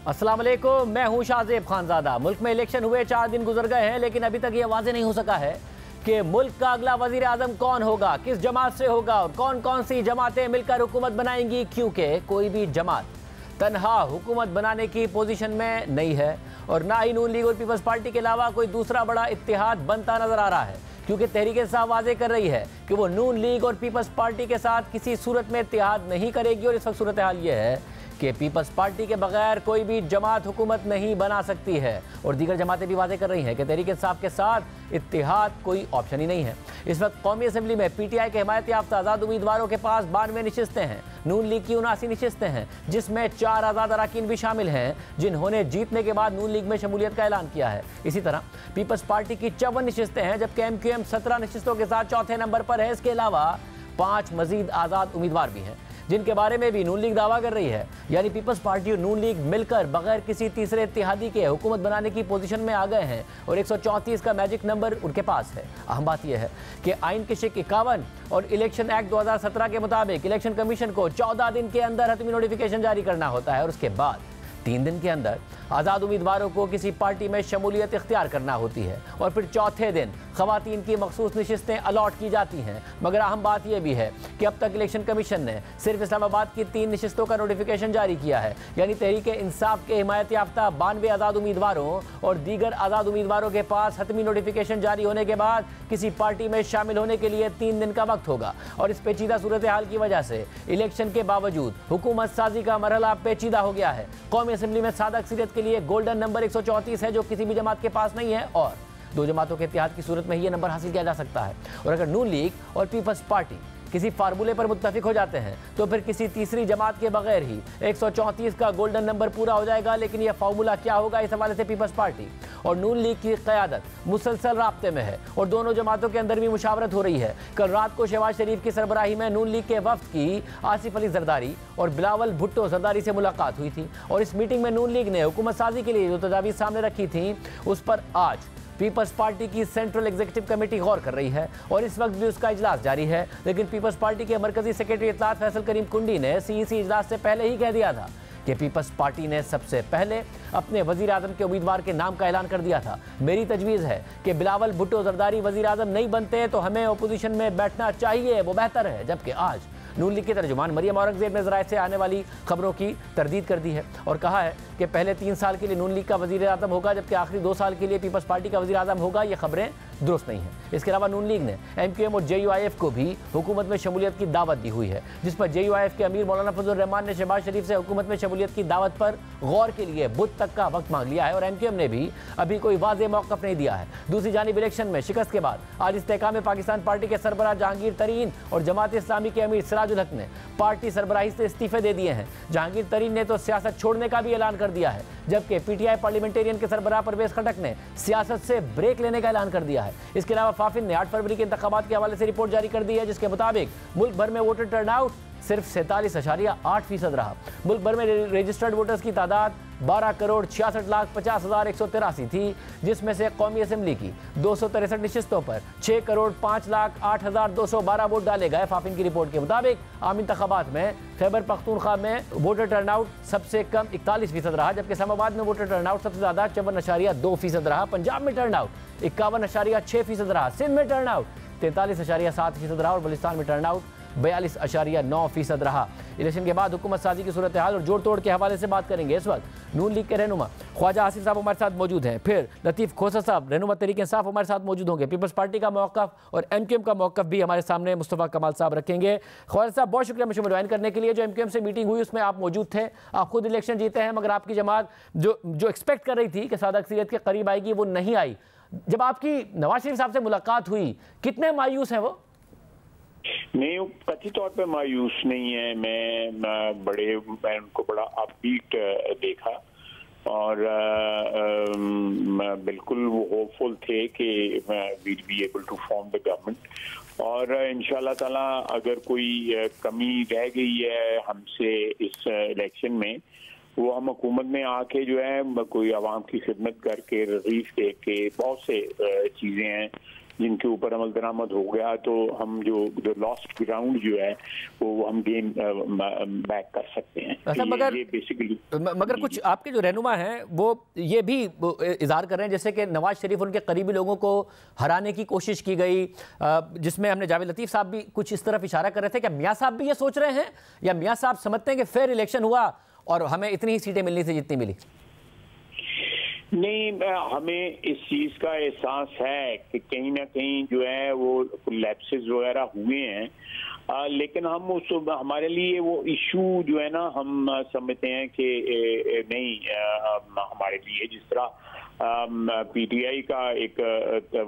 अस्सलाम वालेकुम, मैं हूं शाहजेब खानजादा। मुल्क में इलेक्शन हुए 4 दिन गुजर गए हैं, लेकिन अभी तक ये वाज़ेह नहीं हो सका है कि मुल्क का अगला वजीर आज़म कौन होगा, किस जमात से होगा और कौन कौन सी जमातें मिलकर हुकूमत बनाएंगी, क्योंकि कोई भी जमात तनहा हुकूमत बनाने की पोजीशन में नहीं है और ना ही नून लीग और पीपल्स पार्टी के अलावा कोई दूसरा बड़ा इत्तेहाद बनता नजर आ रहा है, क्योंकि तहरीक इंसाफ वाज़ेह कर रही है कि वो नून लीग और पीपल्स पार्टी के साथ किसी सूरत में इत्तेहाद नहीं करेगी। और इस वक्त सूरत हाल ये है कि पीपल्स पार्टी के बगैर कोई भी जमात हुकूमत नहीं बना सकती है और दीगर जमातें भी वाज़ेह कर रही हैं कि तहरीक इंसाफ के साथ इत्तेहाद कोई ऑप्शन ही नहीं है। इस वक्त कौमी असम्बली में पीटीआई के हिमायत याफ्ता आज़ाद उम्मीदवारों के पास 92 नशिस्तें हैं, नून लीग की 79 नशिस्तें हैं, जिसमें 4 आज़ाद अरकान भी शामिल हैं जिन्होंने जीतने के बाद नून लीग में शमूलियत का ऐलान किया है। इसी तरह पीपल्स पार्टी की 54 नशिस्तें हैं, जबकि MQM 17 नशिस्तों के साथ चौथे नंबर पर है। इसके अलावा 5 मजीद आज़ाद उम्मीदवार भी हैं जिनके बारे में भी नून लीग दावा कर रही है। यानी पीपल्स पार्टी और नून लीग मिलकर बगैर किसी तीसरे इत्तेहादी के हुकूमत बनाने की पोजीशन में आ गए हैं और 134 का मैजिक नंबर उनके पास है। अहम बात यह है कि आइन के शिक 51 और इलेक्शन एक्ट 2017 के मुताबिक इलेक्शन कमीशन को 14 दिन के अंदर हतमी नोटिफिकेशन जारी करना होता है और उसके बाद 3 दिन के अंदर आज़ाद उम्मीदवारों को किसी पार्टी में शमूलियत इख्तियार करना होती है और फिर चौथे दिन ख़वातीन की मखसूस नशिस्तें अलॉट की जाती हैं। मगर अहम बात यह भी है कि अब तक इलेक्शन कमीशन ने सिर्फ इस्लामाबाद की 3 नशिस्तों का नोटिफिकेशन जारी किया है। यानी तहरीक इंसाफ के हिमायत याफ्ता 92 आज़ाद उम्मीदवारों और दीगर आज़ाद उम्मीदवारों के पास हतमी नोटिफिकेशन जारी होने के बाद किसी पार्टी में शामिल होने के लिए 3 दिन का वक्त होगा और इस पेचीदा सूरत हाल की वजह से इलेक्शन के बावजूद हुकूमत साजी का मरहला पेचीदा हो गया है। कौमी असम्बली में सादा अक्सरियत के लिए गोल्डन नंबर 134 है, जो किसी भी जमात के पास नहीं है और 2 जमातों के इत्तेहाद की सूरत में ही यह नंबर हासिल किया जा सकता है। और अगर नून लीग और पीपल्स पार्टी किसी फार्मूले पर मुत्तफिक हो जाते हैं तो फिर किसी तीसरी जमात के बगैर ही 134 का गोल्डन नंबर पूरा हो जाएगा। लेकिन यह फार्मूला क्या होगा, इस हवाले से पीपल्स पार्टी और नून लीग की क़यादत मुसलसल राब्ते में है और दोनों जमातों के अंदर भी मुशावरत हो रही है। कल रात को शहबाज शरीफ की सरबराही में नून लीग के वफ्द की आसिफ अली जरदारी और बिलावल भुट्टो जरदारी से मुलाकात हुई थी और इस मीटिंग में नून लीग ने हुकूमत साजी के लिए जो तजावीज़ सामने रखी थी उस पर आज पीपल्स पार्टी की सेंट्रल एग्जीक्यूटिव कमेटी गौर कर रही है और इस वक्त भी उसका इजलास जारी है। लेकिन पीपल्स पार्टी के मरकजी सेक्रेटरी इत्तलात फैसल करीम कुंडी ने CEC इजलास से पहले ही कह दिया था कि पीपल्स पार्टी ने सबसे पहले अपने वजीर आज़म के उम्मीदवार के नाम का ऐलान कर दिया था। मेरी तजवीज़ है कि बिलावल भुट्टो जरदारी वजीर आज़म नहीं बनते तो हमें अपोजिशन में बैठना चाहिए, वो बेहतर है। जबकि आज नून लीग के तर्जुमान मरियम औरंगजेब ने ज़राए से आने वाली खबरों की तरदीद कर दी है और कहा है कि पहले 3 साल के लिए नून लीग का वज़ीर आज़म होगा जबकि आखिरी 2 साल के लिए पीपल्स पार्टी का वज़ीर आज़म होगा। ये खबरें दुरुस्त नहीं हैं। इसके अलावा नून लीग ने MQM और JUIF को भी हुकूमत में शमूलियत की दावत दी हुई है, जिस पर JUIF के अमीर मौलाना फजल रहमान ने शहबाज शरीफ से हुकूमत में शमूलियत की दावत पर गौर के लिए बुध तक का वक्त मांग लिया है और MQM ने भी अभी कोई वाज़ेह मौक़िफ़ नहीं दिया है। दूसरी जानिब इलेक्शन में शिकस्त के बाद आज इस्तेहकाम पाकिस्तान पार्टी के सरबराह जहांगीर तरीन और जमात इस्लामी के अमीर सिराजुल हक ने पार्टी सरबराही से इस्तीफे दे दिए हैं। जहांगीर तरीन ने तो सियासत छोड़ने का भी ऐलान कर दिया है, जबकि PTI पार्लियामेंटेरियन के सरबराह परवेज खटक ने सियासत से ब्रेक लेने का ऐलान कर दिया है। इसके अलावा फाफिन ने 8 फरवरी के इंतखाबात के हवाले से रिपोर्ट जारी कर दी है, जिसके मुताबिक मुल्क भर में वोटर टर्नआउट सिर्फ 47.8% रहा। मुल्क भर में रजिस्टर्ड वोटर्स की तादाद 12,66,50,183 थी, जिसमें से कौमी असम्बली की 263 नशिस्तों पर 6,05,08,212 वोट डाले गए। फाफिन की रिपोर्ट के मुताबिक आम इंतखाबात में खैबर पख्तूनख्वा में वोटर टर्नआउट सबसे कम 41% रहा, जबकि इस्लामाबाद में वोटर टर्नआउट सबसे ज़्यादा 54.2% रहा। पंजाब में टर्नआउट 51.6% रहा। सिंध में टर्नआउट 43.7% रहा और बलिस्तान में टर्नआउट 42.9% रहा। इलेक्शन के बाद हुकूमत साजी की सूरत हाल और जोड़ तोड़ के हवाले से बात करेंगे। इस वक्त नून लीग के रहनुमा ख्वाजा आसिफ साहब हमारे साथ मौजूद हैं, फिर लतीफ़ खोसर साहब रहनुमा तहरीक इंसाफ हमारे साथ मौजूद होंगे, पीपल्स पार्टी का मौक़िफ़ और MQM का मौक़िफ़ भी हमारे सामने मुस्तफ़ा कमाल साहब रखेंगे। ख्वाजा साहब बहुत शुक्रिया मुझे ज्वाइन करने के लिए। जो MQM से मीटिंग हुई उसमें आप मौजूद थे, आप खुद इलेक्शन जीते हैं, मगर आपकी जमात जो एक्सपेक्ट कर रही थी कि सादा अक्सरियत के करीब आएगी वो नहीं आई। जब आपकी नवाज शरीफ साहब से मुलाकात हुई, कितने मायूस हैं वो? नहीं, कथित तौर पे मायूस नहीं है। मैं उनको बड़ा अपबीट देखा और बिल्कुल वो होपफुल थे कि we'll be able to form the government और इंशाल्लाह ताला अगर कोई कमी रह गई है हमसे इस इलेक्शन में, वो हम हुकूमत में आके जो है कोई आवाम की खिदमत करके रिलीफ दे के बहुत से चीज़ें हैं जिनके ऊपर अमल दरामद हो गया तो हम जो लॉस्ट ग्राउंड जो है वो हम गेन बैक कर सकते हैं। अच्छा, मगर ये बेसिकली मगर कुछ आपके जो रहनुमा हैं वो ये भी इजहार कर रहे हैं जैसे कि नवाज शरीफ उनके करीबी लोगों को हराने की कोशिश की गई, जिसमें हमने जावेद लतीफ साहब भी कुछ इस तरफ इशारा कर रहे थे। क्या मियां साहब भी ये सोच रहे हैं या मियां साहब समझते हैं कि फेयर इलेक्शन हुआ और हमें इतनी ही सीटें मिलनी थी जितनी मिली? नहीं, हमें इस चीज का एहसास है कि कहीं ना कहीं जो है वो लैप्सेस वगैरह हुए हैं, लेकिन हम उस हमारे लिए वो इशू जो है ना हम समझते हैं कि नहीं, हमारे लिए जिस तरह पीटीआई का एक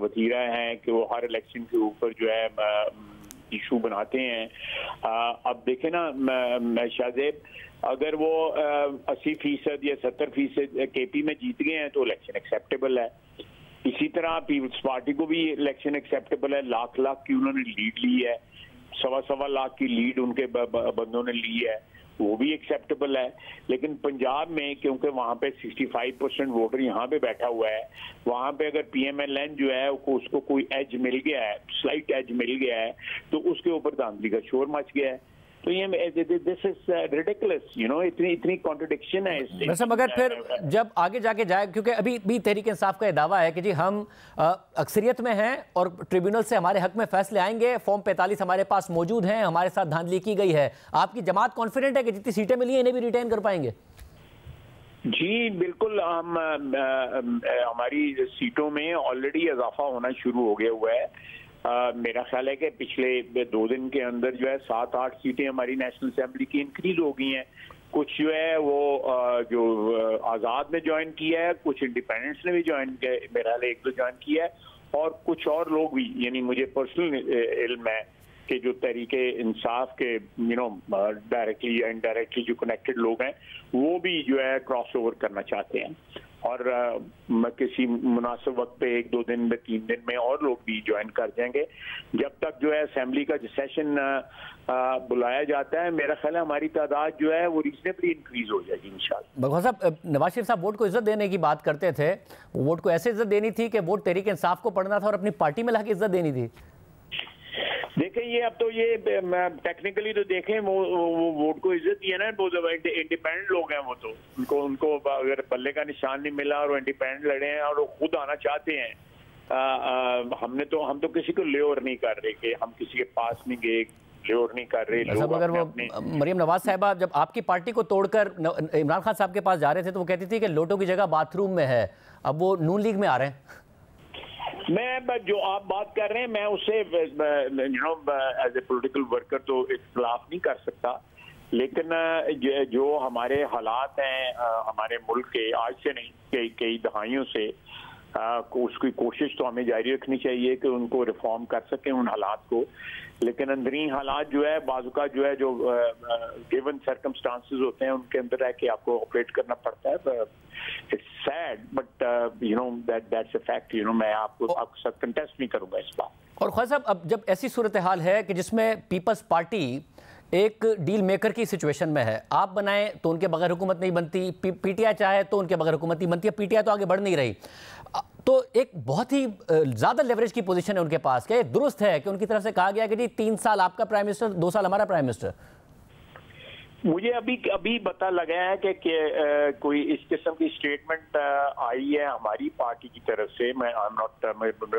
वतीरा है कि वो हर इलेक्शन के ऊपर जो है इशू बनाते हैं। अब देखें ना शाहजेब, अगर वो 80% या 70% केपी में जीत गए हैं तो इलेक्शन एक्सेप्टेबल है। इसी तरह पीपल्स पार्टी को भी इलेक्शन एक्सेप्टेबल है। लाख की उन्होंने लीड ली है, 1.25 लाख की लीड उनके बंदों ने ली है, वो भी एक्सेप्टेबल है। लेकिन पंजाब में क्योंकि वहाँ पे 65% वोटर यहाँ पे बैठा हुआ है, वहाँ पे अगर PMLN जो है उसको कोई एज मिल गया है, स्लाइट एज मिल गया है, तो उसके ऊपर धांधली का शोर मच गया है। तो ये this is ridiculous, you know, इतनी कॉन्ट्रडिक्शन है इससे। वैसे मगर फिर जब आगे जाके जाए, क्योंकि अभी भी तहरीक इंसाफ का दावा है कि जी हम अक्सरियत में हैं और ट्रिब्यूनल से हमारे हक में फैसले आएंगे, फॉर्म 45 हमारे पास मौजूद हैं, हमारे साथ धांधली की गई है। आपकी जमात कॉन्फिडेंट है कि जितनी सीटें मिली हैं इन्हें भी रिटेन कर पाएंगे? जी बिल्कुल, हम हमारी सीटों में ऑलरेडी इजाफा होना शुरू हो गया हुआ है। मेरा ख्याल है कि पिछले 2 दिन के अंदर जो है 7-8 सीटें हमारी नेशनल असेंबली की इंक्रीज हो गई हैं। कुछ जो है वो जो आज़ाद ने ज्वाइन किया है, कुछ इंडिपेंडेंट्स ने भी ज्वाइन किया, मेरा ख्याल है 1-2 ज्वाइन किया है, और कुछ और लोग भी, यानी मुझे पर्सनल इल्म है कि जो तहरीके इंसाफ के डायरेक्टली या इनडायरेक्टली जो कनेक्टेड लोग हैं वो भी जो है क्रॉस ओवर करना चाहते हैं, और किसी मुनासिब वक्त पे 1-2 दिन में 3 दिन में और लोग भी ज्वाइन कर जाएंगे। जब तक जो है असेंबली का जो सेशन बुलाया जाता है, मेरा ख्याल है हमारी तादाद जो है वो रीजनेबली इंक्रीज हो जाएगी इंशाल्लाह। बगवा साहब, नवाज शरीफ साहब वोट को इज्जत देने की बात करते थे, वोट को ऐसे इज्जत देनी थी कि वोट तहरीक इंसाफ को पढ़ना था और अपनी पार्टी में लाके इज्जत देनी थी। देखें, ये अब तो ये टेक्निकली तो देखें वो वोट को इज्जत दी है ना, वो इंडिपेंडेंट लोग हैं, वो तो उनको अगर पल्ले का निशान नहीं मिला और वो इंडिपेंडेंट लड़े हैं और वो खुद आना चाहते हैं, हम तो किसी को लेओवर नहीं कर रहे कि हम किसी के पास नहीं गए, लेओवर नहीं कर रहे। अगर वो मरियम नवाज साहिबा जब आपकी पार्टी को तोड़कर इमरान खान साहब के पास जा रहे थे तो वो कहती थी कि लोटो की जगह बाथरूम में है, अब वो नून लीग में आ रहे हैं। मैं जो आप बात कर रहे हैं मैं उससे एज ए पॉलिटिकल वर्कर तो इख्तिलाफ नहीं कर सकता, लेकिन जो हमारे हालात हैं हमारे मुल्क के, आज से नहीं कई दहाइयों से, उसकी कोशिश तो हमें जारी रखनी चाहिए कि उनको रिफॉर्म कर सकें उन हालात को। लेकिन अंदरूनी हालात जो है बाजुका जो है, जो गिवन सर्कमस्टांसेस होते हैं उनके अंदर है कि आपको ऑपरेट करना पड़ता है। It's sad but that's a fact. मैं आपको आपके साथ कंटेस्ट नहीं करूंगा इस बात। और ख्वाजा साहब, अब जब ऐसी सूरत हाल है कि जिसमें पीपल्स पार्टी एक डील मेकर की सिचुएशन में है, आप बनाएं तो उनके बगैर हुकूमत नहीं बनती, पीटीआई चाहे तो उनके बगैर हुकूमत नहीं बनती, पीटीआई तो आगे बढ़ नहीं रही, तो एक बहुत ही ज़्यादा लेवरेज की पोजीशन है उनके पास। क्या ये दुरुस्त है कि उनकी तरफ से कहा गया कि जी 3 साल आपका प्राइम मिनिस्टर, 2 साल हमारा प्राइम मिनिस्टर? मुझे अभी पता लगा है कि कोई इस किस्म की स्टेटमेंट आई है हमारी पार्टी की तरफ से। मैं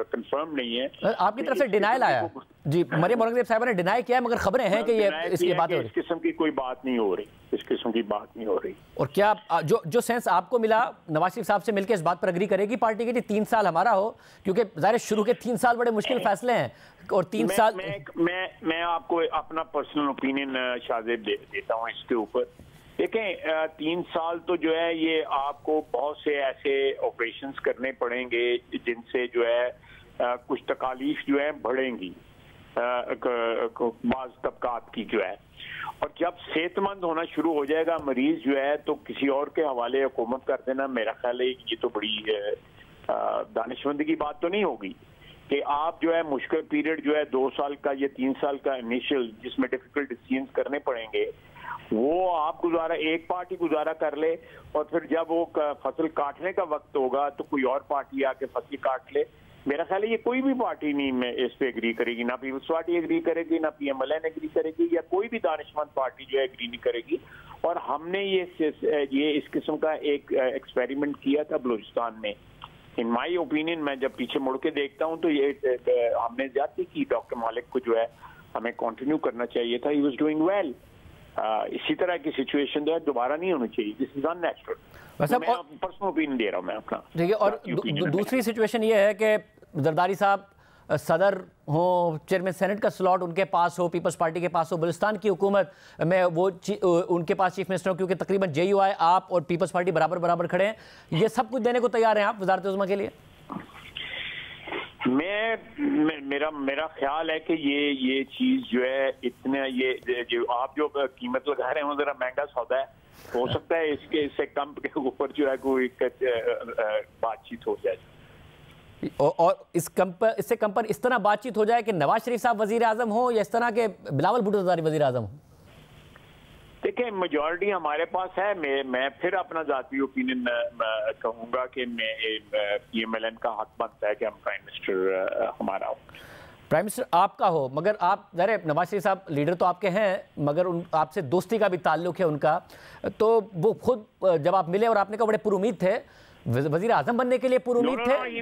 कंफर्म नहीं है। आपकी तरफ से डिनायल आया जी, मरियम औरंगजेब साहिबा ने डिनाई किया है, मगर खबरें हैं कि ये इसकी बात हो रही, इस किस्म की कोई बात नहीं हो रही, इस किस्म की बात नहीं हो रही। और क्या जो सेंस आपको मिला, नवाज शरीफ साहब से मिलकर इस बात पर अग्री करेगी पार्टी की 3 साल हमारा हो, क्योंकि ज़ाहिर शुरू के 3 साल बड़े मुश्किल फैसले हैं और 3 साल। मैं आपको अपना पर्सनल ओपिनियन शाहजेब देता हूँ इसके ऊपर। देखें, 3 साल तो जो है ये आपको बहुत से ऐसे ऑपरेशंस करने पड़ेंगे जिनसे जो है कुछ तकालीफ जो है बढ़ेंगी बाज़ तबकात की जो है, और जब सेहतमंद होना शुरू हो जाएगा मरीज जो है तो किसी और के हवाले हुकूमत कर देना, मेरा ख्याल है ये तो बड़ी दानिशमंदी की बात तो नहीं होगी कि आप जो है मुश्किल पीरियड जो है 2 साल का या 3 साल का इनिशियल जिसमें डिफिकल्ट डिसीजंस करने पड़ेंगे वो आप गुजारा, एक पार्टी गुजारा कर ले, और फिर जब वो फसल काटने का वक्त होगा तो कोई और पार्टी आके फसल काट ले। मेरा ख्याल है ये कोई भी पार्टी नहीं इस पे एग्री करेगी, ना पीपल्स पार्टी एग्री करेगी, ना PMLN एग्री करेगी, या कोई भी दानिशमंद पार्टी जो है एग्री नहीं करेगी। और हमने ये इस किस्म का एक एक्सपेरिमेंट किया था बलूचिस्तान में। इन माई ओपिनियन, मैं जब पीछे मुड़ के देखता हूँ तो ये हमने ज्यादती की। डॉक्टर मालिक को जो है हमें कंटिन्यू करना चाहिए था। He was doing well. इसी तरह की सिचुएशन जो है दोबारा नहीं होनी चाहिए। This is unnatural. मैं पर्सनल ओपिनियन दे रहा हूँ मैं अपना। ठीक है। और दूसरी सिचुएशन ये है कि जरदारी साहब सदर हो, चेयरमैन सेनेट का स्लॉट उनके पास हो, पीपल्स पार्टी के पास हो, बलूचिस्तान की हुकूमत में वो उनके पास चीफ मिनिस्टर हो, क्योंकि तकरीबन JUI आप और पीपल्स पार्टी बराबर बराबर खड़े हैं। ये सब कुछ देने को तैयार हैं आप वज़ारत उज़्मा के लिए? मेरा ख्याल है कि ये चीज जो है इतना ये जो आप जो कीमत लगा रहे हैं जरा महंगा सौदा है। हो सकता है इससे कम के ऊपर जो है कोई बातचीत हो जाए, और इससे कम पर इस तरह बातचीत हो जाए कि नवाज शरीफ साहब वजीर आजम हो या इस तरह के बिलावल भुट्टो ज़रदारी वजीर आजम हो। देखिए, मेजॉरिटी हमारे पास है। मैं फिर अपना जाती ओपिनियन कहूंगा कि PMLN का हक बनता है कि हम प्राइम मिनिस्टर हमारा हो। प्राइम मिनिस्टर आपका हो, मगर आप ज़रा नवाज शरीफ साहब लीडर तो आपके हैं, मगर आपसे दोस्ती का भी ताल्लुक है उनका। तो वो खुद जब आप मिले और आपने कहा बड़े पुरुमीद थे, वजीर आजम बनने के लिए पुरुमीद थे।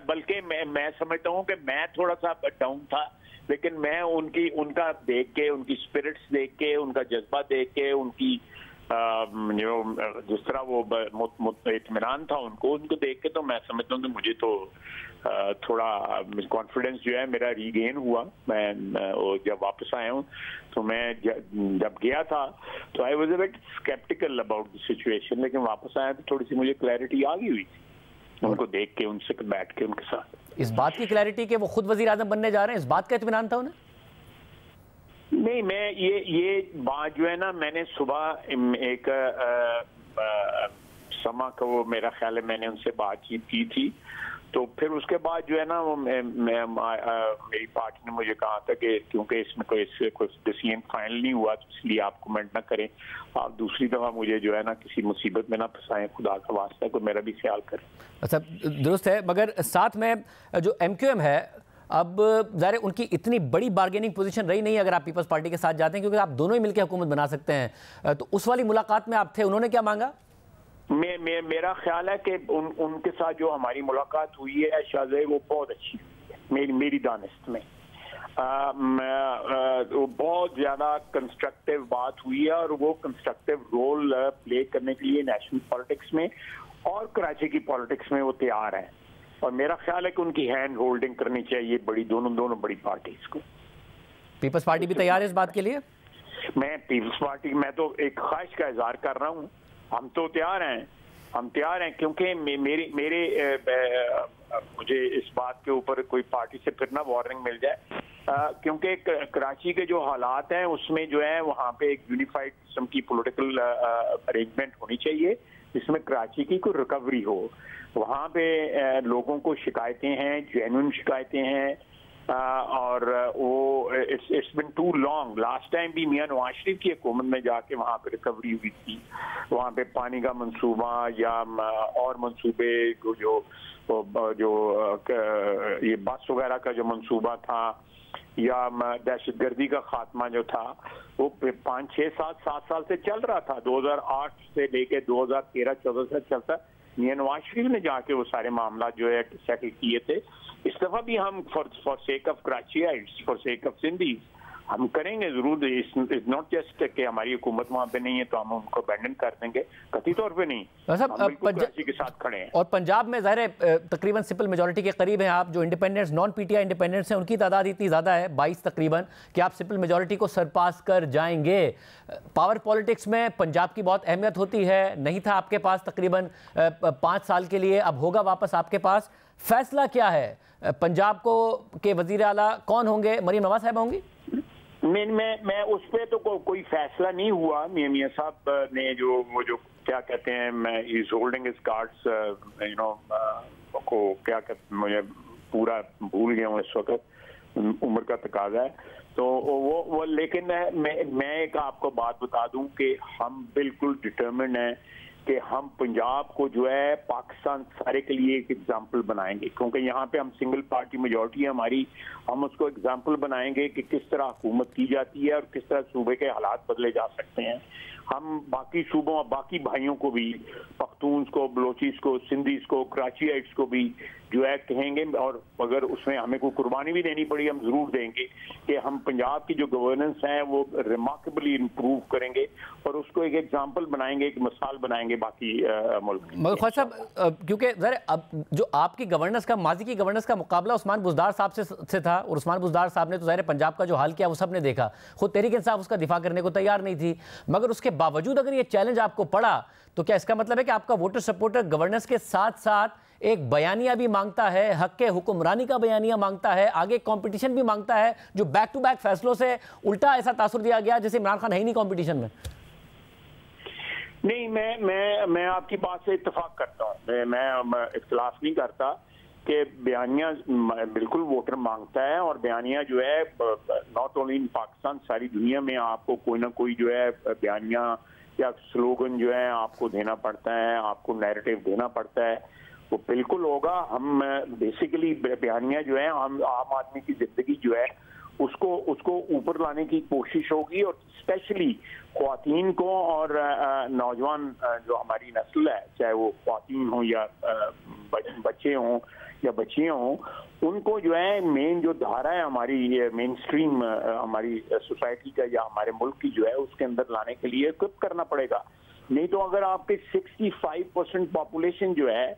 बल्कि मैं समझता हूँ कि मैं थोड़ा सा डाउन था, लेकिन मैं उनका देख के, उनकी स्पिरिट्स देख के, उनका जज्बा देख के, उनकी जो जिस तरह वो इत्मीनान था उनको देख के, तो मैं समझता हूँ कि मुझे तो थोड़ा कॉन्फिडेंस जो है मेरा रीगेन हुआ। मैं जब वापस आया हूँ तो मैं जब गया था तो I was a bit sceptical about the situation, लेकिन वापस आया तो थोड़ी सी मुझे क्लैरिटी आ गई हुई थी उनको देख के, उनसे बैठ के उनके साथ। इस बात की क्लैरिटी कि वो खुद वजीर आजम बनने जा रहे हैं, इस बात का इत्मीनान था उन्हें? नहीं, मैं ये बात जो है ना, मैंने सुबह एक समा का वो मेरा ख्याल है मैंने उनसे बातचीत की थी। तो फिर उसके बाद जो है ना वो मेरी पार्टी ने मुझे कहा था कि क्योंकि इसमें कोई डिसीजन फाइनल नहीं हुआ तो इसलिए आप कमेंट ना करें, आप दूसरी दफा मुझे जो है ना किसी मुसीबत में ना फंसाएं, खुदा का वास्ता है, कोई मेरा भी ख्याल करें। अच्छा, दुरुस्त है। मगर साथ में जो MQM है, अब ज़ाहिर उनकी इतनी बड़ी बार्गेनिंग पोजीशन रही नहीं अगर आप पीपल्स पार्टी के साथ जाते हैं, क्योंकि आप दोनों ही मिलकर हुकूमत बना सकते हैं। तो उस वाली मुलाकात में आप थे, उन्होंने क्या मांगा? मेरा ख्याल है कि उनके साथ जो हमारी मुलाकात हुई है शायद वो बहुत अच्छी हुई है मेरी दानिस्त में। वो बहुत ज्यादा कंस्ट्रक्टिव बात हुई है और वो कंस्ट्रक्टिव रोल प्ले करने के लिए नेशनल पॉलिटिक्स में और कराची की पॉलिटिक्स में वो तैयार है। और मेरा ख्याल है कि उनकी हैंड होल्डिंग करनी चाहिए दोनों बड़ी पार्टीज को। पीपल्स पार्टी भी तैयार है इस बात के लिए? मैं पीपल्स पार्टी, मैं तो एक ख्वाहिश का इजहार कर रहा हूँ। हम तो तैयार हैं क्योंकि मुझे इस बात के ऊपर कोई पार्टी से फिर ना वार्निंग मिल जाए, क्योंकि कराची के जो हालात हैं उसमें जो है वहाँ पे एक यूनिफाइड किस्म की पॉलिटिकल अरेंजमेंट होनी चाहिए जिसमें कराची की कोई रिकवरी हो। वहाँ पे लोगों को शिकायतें हैं, जेन्युइन शिकायतें हैं, और वो it's been too long. Last time भी मियां नवाज शरीफ की हुकूमत में जाके वहाँ पे रिकवरी हुई थी, वहाँ पे पानी का मंसूबा या और मंसूबे जो ये बस वगैरह का जो मंसूबा था या दहशतगर्दी का खात्मा जो था वो 5, 6, 7 साल से चल रहा था। 2008 से लेके 2013-14 से चलता। मियां नवाज शरीफ ने जाके वो सारे मामला जो है सेटल किए थे। इस दफा भी हम for sake of Karachiites, for sake of Sindhis हम करेंगे जरूर। इट्स नॉट जस्ट कि हमारी हुकूमत वहाँ पे नहीं है तो हम उनको अबैंडन कर देंगे, कतई तौर पे नहीं। हम बिल्कुल कराची के साथ खड़े हैं। और पंजाब में ज़ाहिर है तकरीबन सिंपल मेजॉरिटी के करीब हैं आप। जो इंडिपेंडेंट्स, नॉन PTI इंडिपेंडेंट्स हैं, उनकी तादाद इतनी ज़्यादा है 22 तकरीबन, कि आप सिंपल मेजॉरिटी को सरपास कर जाएंगे। पावर पॉलिटिक्स में पंजाब की बहुत अहमियत होती है। नहीं था आपके पास तकरीबन 5 साल के लिए, अब होगा वापस आपके पास। फैसला क्या है पंजाब को के वजीर आला कौन होंगे? मरीम नवाज साहब होंगी? मैं उस पर तो कोई फैसला नहीं हुआ। मियां साहब ने जो क्या कहते हैं, he is holding his cards, को क्या कहते, मुझे पूरा भूल गया हूँ इस वक्त, उम्र का तकाजा है तो वो लेकिन मैं एक आपको बात बता दूं कि हम बिल्कुल डिटर्मिन्ड हैं कि हम पंजाब को जो है पाकिस्तान सारे के लिए एक एग्जाम्पल बनाएंगे, क्योंकि यहाँ पे हम सिंगल पार्टी मेजॉरिटी है हमारी, हम उसको एग्जाम्पल बनाएंगे कि किस तरह हुकूमत की जाती है और किस तरह सूबे के हालात बदले जा सकते हैं। हम बाकी सूबों और बाकी भाइयों को भी, पख्तून्स को, बलोचिस को, सिंधीज को, कराचीइट्स को भी जो है कहेंगे, और अगर उसमें हमें कोई कुर्बानी भी देनी पड़ी हम जरूर देंगे कि हम पंजाब की जो गवर्नेंस है वो रिमार्केबली इम्प्रूव करेंगे और उसको एक एग्जाम्पल बनाएंगे, एक मिसाल बनाएंगे बाकी मुल्क। मगर ख्वाजा साहब, क्योंकि ज़रा अब जो आपकी गवर्नेंस का, माजी की गवर्नेंस का मुकाबला उस्मान बुज़दार साहब से था, और उस्मान बुज़दार साहब ने तो ज़ाहिर पंजाब का जो हाल किया वो सब ने देखा, खुद तहरीक इंसाफ उसका दिफा करने को तैयार नहीं थी, मगर उसके बावजूद अगर ये चैलेंज आपको पड़ा तो क्या इसका मतलब है कि आपका वोटर सपोर्टर गवर्नेंस के साथ साथ एक बयानिया भी मांगता है, हक के हुक्मरानी का बयानिया मांगता है, आगे कंपटीशन भी मांगता है, जो बैक टू बैक फैसलों से उल्टा ऐसा तासुर दिया गया जैसे इमरान खान है ही नहीं कंपटीशन में? नहीं, मैं आपकी बात से इत्तेफाक करता हूँ, मैं इख्तिलाफ नहीं करता कि बयानिया बिल्कुल वोटर मांगता है, और बयानिया जो है नॉट ओनली इन पाकिस्तान, सारी दुनिया में आपको कोई ना कोई जो है बयानिया या स्लोगन जो है आपको देना पड़ता है, आपको नैरेटिव देना पड़ता है, वो बिल्कुल होगा। हम बेसिकली बयानिया जो है हम आम आदमी की जिंदगी जो है उसको ऊपर लाने की कोशिश होगी, और स्पेशली ख्वातीन को और नौजवान जो हमारी नस्ल है, चाहे वो ख्वातीन हो या बच्चे हों या बच्चियां हों, उनको जो है मेन जो धारा है हमारी मेन स्ट्रीम हमारी सोसाइटी का या हमारे मुल्क की जो है उसके अंदर लाने के लिए इक्विप करना पड़ेगा। नहीं तो अगर आपके 65% पॉपुलेशन जो है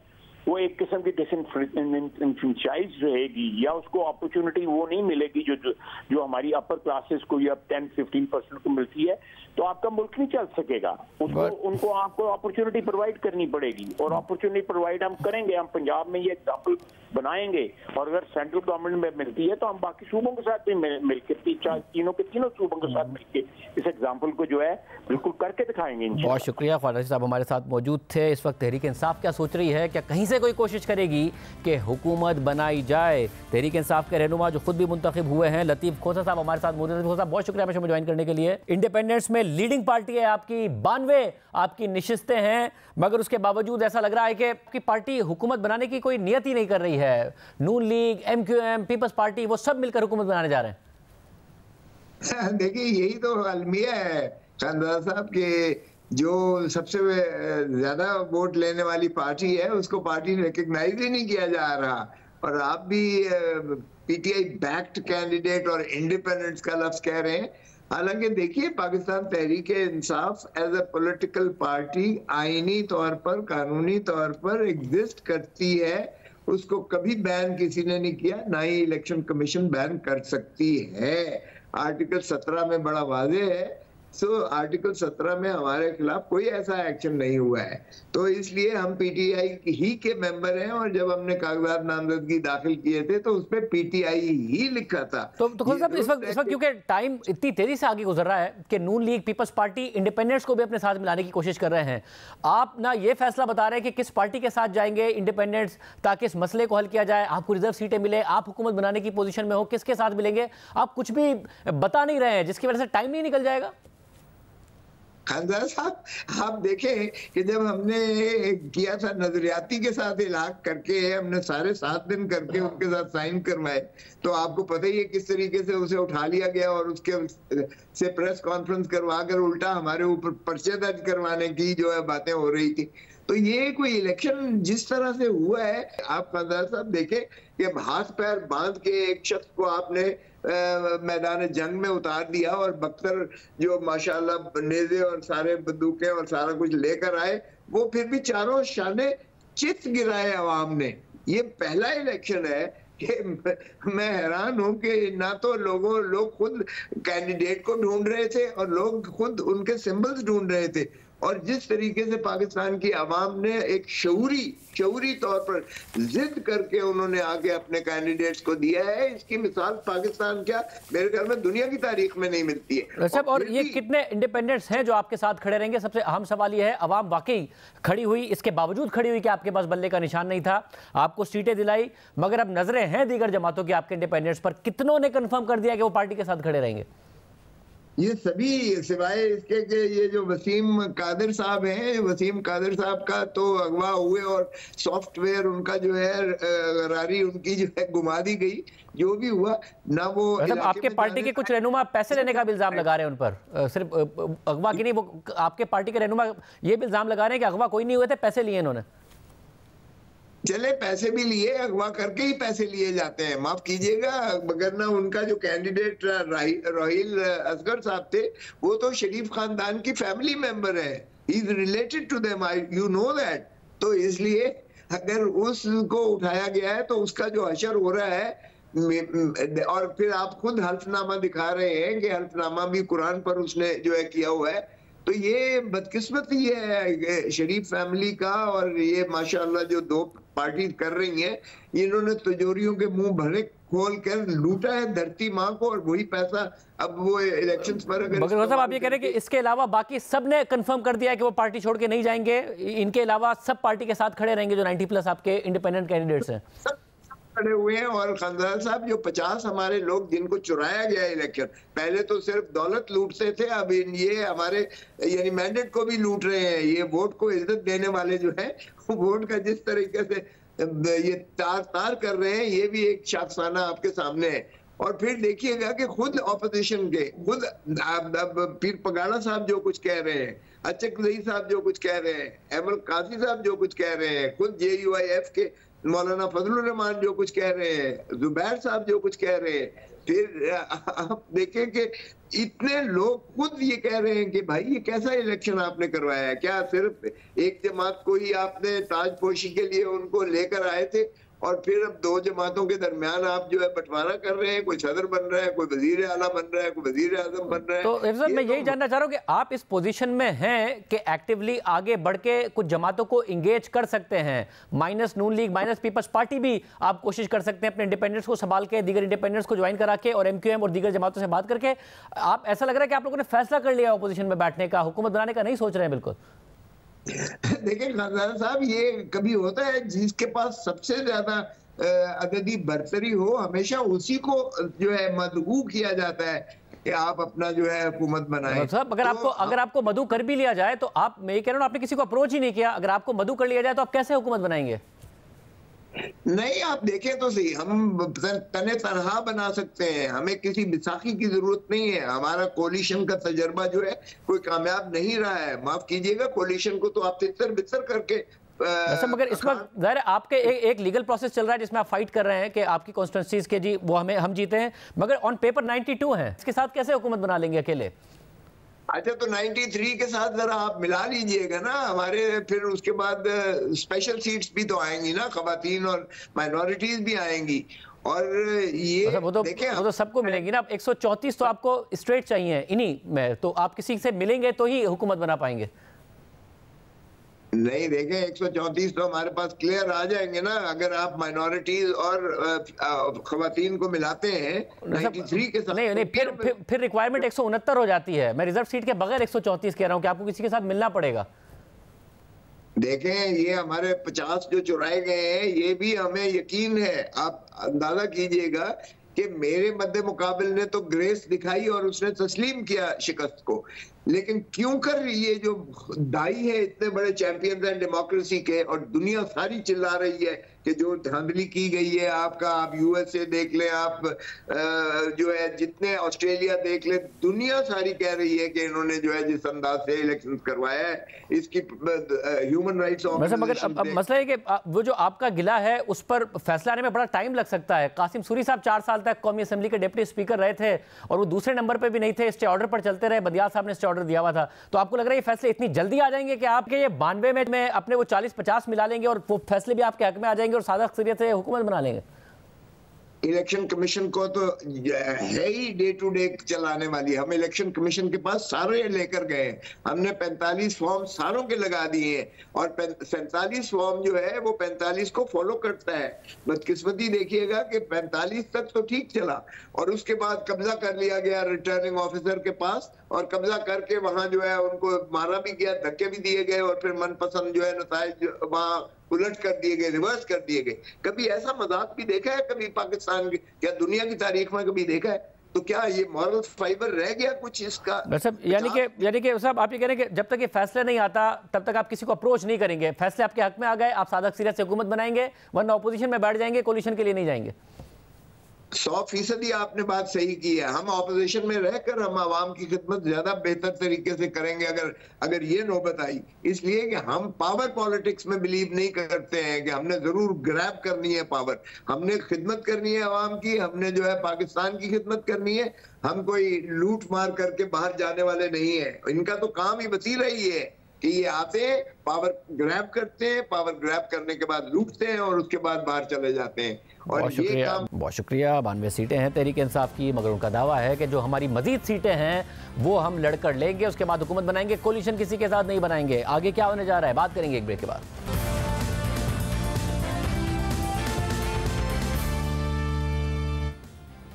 वो एक किस्म की डिसइंफ्रेंचाइज रहेगी या उसको अपॉर्चुनिटी वो नहीं मिलेगी जो हमारी अपर क्लासेस को या 10-15% को मिलती है, तो आपका मुल्क नहीं चल सकेगा। उनको आपको अपॉर्चुनिटी प्रोवाइड करनी पड़ेगी, और अपॉर्चुनिटी प्रोवाइड हम करेंगे, हम पंजाब में ये एग्जाम्पल बनाएंगे, और अगर सेंट्रल गवर्नमेंट में मिलती है तो हम बाकी सूबों के साथ भी मिलकर तीनों सूबों के साथ मिलकर इस एग्जाम्पल को जो है बिल्कुल करके दिखाएंगे। बहुत शुक्रिया। ख्वाजा साहब हमारे साथ मौजूद थे। इस वक्त तहरीक इंसाफ क्या सोच रही है, क्या कहीं से कोई कोशिश करेगी कि हुकूमत बनाई जाए? तहरीक इंसाफ के रहनुमा जो खुद भी मुंतखब हुए हैं, लतीफ़ खोसा साहब हमारे साथ मौजूद हैं। खोसा साहब बहुत शुक्रिया हमें ज्वाइन करने के लिए। इंडिपेंडेंस में लीडिंग पार्टी है आपकी, 92 आपकी निशिस्तें हैं, मगर उसके बावजूद ऐसा लग रहा है कि आपकी पार्टी हुकूमत बनाने की कोई नियत ही नहीं कर रही है। नून लीग, MQM, पीपल्स पार्टी, वो सब मिलकर हुकूमत बनाने जा रहे हैं। देखिए, यही तो अलमिया है खानदार साहब के, जो सबसे ज्यादा वोट लेने वाली पार्टी है उसको पार्टी रिकग्नाइज ही नहीं किया जा रहा, और आप भी PTI बैक्ड कैंडिडेट और इंडिपेंडेंस का लफ्ज कह रहे हैं। हालांकि देखिए, Pakistan Tehreek Insaf as a political party आईनी तौर पर, कानूनी तौर पर एग्जिस्ट करती है, उसको कभी बैन किसी ने नहीं किया, ना ही इलेक्शन कमीशन बैन कर सकती है। आर्टिकल 17 में बड़ा वाज़ेह है। आर्टिकल 17 में हमारे खिलाफ कोई ऐसा एक्शन नहीं हुआ है, तो इसलिए हम PTI ही के मेंबर हैं, और जब हमने कागजात नामजदगी दाखिल किए थे तो उसमें PTI ही लिखा था। तो साहब इस वक्त क्योंकि टाइम इतनी तेजी से आगे गुजर रहा है कि नून लीग, पीपल्स पार्टी, इंडिपेंडेंट्स को भी अपने साथ मिलाने की कोशिश कर रहे हैं, आप ना ये फैसला बता रहे हैं कि किस पार्टी के साथ जाएंगे इंडिपेंडेंट्स ताकि इस मसले को हल किया जाए, आपको रिजर्व सीटें मिले, आप हुकूमत बनाने की पोजीशन में हो, किसके साथ मिलेंगे आप कुछ भी बता नहीं रहे हैं, जिसकी वजह से टाइम नहीं निकल जाएगा। खानदार साहब, आप देखें कि जब हमने किया था नजरियाती के साथ इलाक करके, हमने सारे 7 दिन करके उनके साथ साइन करवाए, तो आपको पता ही है किस तरीके से उसे उठा लिया गया और उसके से प्रेस कॉन्फ्रेंस करवा कर उल्टा हमारे ऊपर पर्चे दर्ज करवाने की जो है बातें हो रही थी। तो ये कोई इलेक्शन जिस तरह से हुआ है, आप खानदार साहब देखें कि हाथ पैर बांध के एक शख्स को आपने मैदान जंग में उतार दिया, और बख्तर जो माशाल्लाह नेज़े और सारे बंदूकें और सारा कुछ लेकर आए, वो फिर भी चारों शाने चित गिराए अवाम ने। ये पहला इलेक्शन है कि मैं हैरान हूं कि ना तो लोग खुद कैंडिडेट को ढूंढ रहे थे और लोग खुद उनके सिंबल्स ढूंढ रहे थे, और जिस तरीके से पाकिस्तान की आवाम ने एक शऊरी तौर पर जिद करके उन्होंने आगे अपने कैंडिडेट्स को दिया है, इसकी मिसाल पाकिस्तान क्या मेरे ख्याल में दुनिया की तारीख में नहीं मिलती है। और ये कितने इंडिपेंडेंट्स हैं जो आपके साथ खड़े रहेंगे? सबसे अहम सवाल ये है, अवाम वाकई खड़ी हुई, इसके बावजूद खड़ी हुई कि आपके पास बल्ले का निशान नहीं था, आपको सीटें दिलाई, मगर अब नजरें हैं दीगर जमातों की आपके इंडिपेंडेंट्स पर, कितनों ने कंफर्म कर दिया कि वो पार्टी के साथ खड़े रहेंगे? ये सभी सिवाय इसके कि ये जो वसीम कादिर साहब हैं, वसीम कादिर साहब का तो अगवा हुए और सॉफ्टवेयर उनका जो है गरारी उनकी जो है घुमा दी गई। जो भी हुआ ना, वो मतलब आपके पार्टी के कुछ रहनुमा पैसे लेने का भी इल्जाम लगा रहे हैं उन पर, सिर्फ अगवा की नहीं, वो आपके पार्टी के रहनुमा ये भी इल्जाम लगा रहे हैं कि अगवा कोई नहीं हुए थे, पैसे लिए इन्होंने। चले पैसे भी लिए, अगवा करके ही पैसे लिए जाते हैं, माफ कीजिएगा, मगर ना उनका जो कैंडिडेट रोहिल असगर साहब थे वो तो शरीफ खानदान की फैमिली मेंबर है, he is related to them, you know that. तो इसलिए अगर उसको उठाया गया है तो उसका जो हशर हो रहा है, और फिर आप खुद हल्फनामा दिखा रहे हैं कि हल्फनामा भी कुरान पर उसने जो है किया हुआ है। तो ये बदकिस्मती है शरीफ फैमिली का, और ये माशाअल्लाह जो दो पार्टी कर रही हैं, इन्होंने तिजोरियों के मुंह भरे खोल कर लूटा है धरती माँ को, और वही पैसा अब वो इलेक्शंस पर अगर मगर साहब आप ये कह रहे हैं कि इसके अलावा बाकी सब ने कंफर्म कर दिया है कि वो पार्टी छोड़ के नहीं जाएंगे, इनके अलावा सब पार्टी के साथ खड़े रहेंगे जो 90+ आपके इंडिपेंडेंट कैंडिडेट्स हैं, खड़े हुए हैं। और खानदान साहब जो 50 हमारे लोग जिनको चुराया गया इलेक्शन, पहले तो सिर्फ दौलत लूटते थे, अब ये हमारे यानी मैंडेट को भी लूट रहे हैं। ये वोट को इज्जत देने वाले जो है, वोट का जिस तरीके से ये तार कर रहे हैं, ये भी एक शाखसाना आपके सामने है। और फिर देखिएगा कि खुद ऑपोजिशन के खुद अब पीर पगाड़ा साहब जो कुछ कह रहे हैं, अचक ज़ई साहब जो कुछ कह रहे हैं, अहमद काजी साहब जो कुछ कह रहे हैं, खुद JUIF के मौलाना फजलुर रहमान जो कुछ कह रहे हैं, जुबैर साहब जो कुछ कह रहे हैं, फिर आप देखें कि इतने लोग खुद ये कह रहे हैं कि भाई ये कैसा इलेक्शन आपने करवाया है, क्या सिर्फ एक जमात को ही आपने ताजपोशी के लिए उनको लेकर आए थे, और फिर अब दो जमातों के दरमियान आप जो है बंटवारा कर रहे हैं, कोई सदर बन रहा है, कोई वजीर आला बन रहा है, कोई वजीर आजम बन रहा है। तो सर मैं यही जानना चाह रहा हूँ कि आप इस पोजीशन में हैं कि एक्टिवली आगे बढ़ के कुछ जमातों को इंगेज कर सकते हैं, माइनस नून लीग, माइनस पीपल्स पार्टी भी आप कोशिश कर सकते हैं अपने इंडिपेंडेंट्स को संभाल के, दीगर इंडिपेंडेंट्स को ज्वाइन करा के, और MQM और दीगर जमातों से बात करके। आप ऐसा लग रहा है कि आप लोगों ने फैसला कर लिया अपोजिशन में बैठने का, हुकूमत बनाने का नहीं सोच रहे हैं बिल्कुल। देखिए खानदान साहब, ये कभी होता है जिसके पास सबसे ज्यादा अददी बरतरी हो, हमेशा उसी को जो है मदऊ किया जाता है कि आप अपना जो है हुकूमत बनाएं। साहब अगर आपको मदऊ कर भी लिया जाए तो आप, मैं ये कह रहा हूँ, आपने किसी को अप्रोच ही नहीं किया, अगर आपको मदऊ कर लिया जाए तो आप कैसे हुकूमत बनाएंगे? नहीं, आप देखें तो सही, हम तने तनहा बना सकते हैं, हमें किसी बिसाखी की जरूरत नहीं है। हमारा कोलिशन का तजर्बा जो है कोई कामयाब नहीं रहा है, माफ कीजिएगा, कोलिशन को तो आप तितर बितर करके ऐसा, मगर इस वक्त ज़ाहिर है आपके एक लीगल प्रोसेस चल रहा है जिसमें आप फाइट कर रहे हैं कि आपकी कॉन्स्टिट्यूंसीज के जी वो हम जीते हैं, मगर ऑन पेपर 92 हैं, इसके साथ कैसे हुकूमत बना लेंगे अकेले? अच्छा, तो 93 के साथ जरा आप मिला लीजिएगा ना हमारे, फिर उसके बाद स्पेशल सीट्स भी तो आएंगी ना, खवातीन और माइनॉरिटीज भी आएंगी, और ये वो तो सबको मिलेंगी ना। 134 तो आपको स्ट्रेट चाहिए इन्हीं में, तो आप किसी से मिलेंगे तो ही हुकूमत बना पाएंगे। नहीं, देखें 134 तो हमारे पास क्लियर आ जाएंगे ना, अगर आप माइनॉरिटीज और खवातीन को मिलाते हैं 93 के साथ। नहीं, फिर रिक्वायरमेंट 169 हो जाती है। मैं रिजर्व सीट के बगैर 134 कह रहा हूं कि आपको किसी के साथ मिलना पड़ेगा। देखें, ये हमारे 50 जो चुराए गए हैं, ये भी हमें यकीन है, आप अंदाजा कीजिएगा कि मेरे मद्दे मुकाबिल ने तो ग्रेस दिखाई और उसने तस्लीम किया शिकस्त को, लेकिन क्यों कर ये जो दाई है इतने बड़े चैंपियंस हैं डेमोक्रेसी के, और दुनिया सारी चिल्ला रही है कि जो धांधली की गई है आपका, आप USA देख लें, आप जो है जितने ऑस्ट्रेलिया देख लें, दुनिया सारी कह रही है कि इन्होंने जो है जिस अंदाज से इलेक्शन करवाया है, इसकी ह्यूमन राइट्स मगर अब मसला है कि वो जो आपका गिला है उस पर फैसला आने में बड़ा टाइम लग सकता है। कासिम सूरी साहब 4 साल तक कौमी असेंबली के डिप्टी स्पीकर रहे थे और वो दूसरे नंबर पर भी नहीं थे, स्टे ऑर्डर पर चलते रहे, बदियाल साहब ने स्टे ऑर्डर दिया हुआ था। तो आपको लग रहा है ये फैसले इतनी जल्दी आ जाएंगे कि आपके ये 92 में अपने वो 40-50 मिला लेंगे और वो फैसले भी आपके हक में आ जाएंगे और सादा अक्सरियत से हुकूमत बना लेंगे? इलेक्शन कमीशन को तो है ही डे टू डे चलाने वाली। हम इलेक्शन कमीशन के पास सारे लेकर गए, हमने 45 फॉर्म सारों के लगा दिए हैं, और 47 फॉर्म जो है वो 45 को फॉलो करता है। बदकिस्मती देखिएगा कि 45 तक तो ठीक चला, और उसके बाद कब्जा कर लिया गया रिटर्निंग ऑफिसर के पास, और कब्जा करके वहां जो है उनको मारा भी गया, धक्के भी दिए गए, और फिर मनपसंद जो है नताइज वहां उलट कर दिए गए, रिवर्स कर दिए गए। कभी ऐसा मजाक भी देखा है कभी पाकिस्तान की या दुनिया की तारीख में कभी देखा है? तो क्या ये मॉरल फाइबर रह गया कुछ इसका? सब यानी कि साहब आप ये कह रहे हैं कि जब तक ये फैसला नहीं आता तब तक आप किसी को अप्रोच नहीं करेंगे, फैसले आपके हक में आ गए आप सादक सीरत से हुकूमत बनाएंगे, वरना ऑपोजिशन में बैठ जाएंगे, कोलिशन के लिए नहीं जाएंगे। 100% आपने बात सही की है। हम ऑपोजिशन में रहकर हम आवाम की खिदमत ज्यादा बेहतर तरीके से करेंगे अगर ये नौबत आई, इसलिए कि हम पावर पॉलिटिक्स में बिलीव नहीं करते हैं कि हमने जरूर ग्रैब करनी है पावर, हमने खिदमत करनी है आवाम की, हमने जो है पाकिस्तान की खिदमत करनी है। हम कोई लूट मार करके बाहर जाने वाले नहीं है। इनका तो काम ही वसीला ही है कि ये आते हैं, पावर ग्रैब करते हैं, पावर ग्रैब करने के बाद लूटते हैं और उसके बाद बाहर चले जाते हैं। और ये काम बहुत शुक्रिया। 92 सीटें हैं तहरीक इंसाफ की, मगर उनका दावा है कि जो हमारी मजीद सीटें हैं वो हम लड़कर लेंगे, उसके बाद हुकूमत बनाएंगे, कोलिशन किसी के साथ नहीं बनाएंगे। आगे क्या होने जा रहा है बात करेंगे एक ब्रेक के बाद।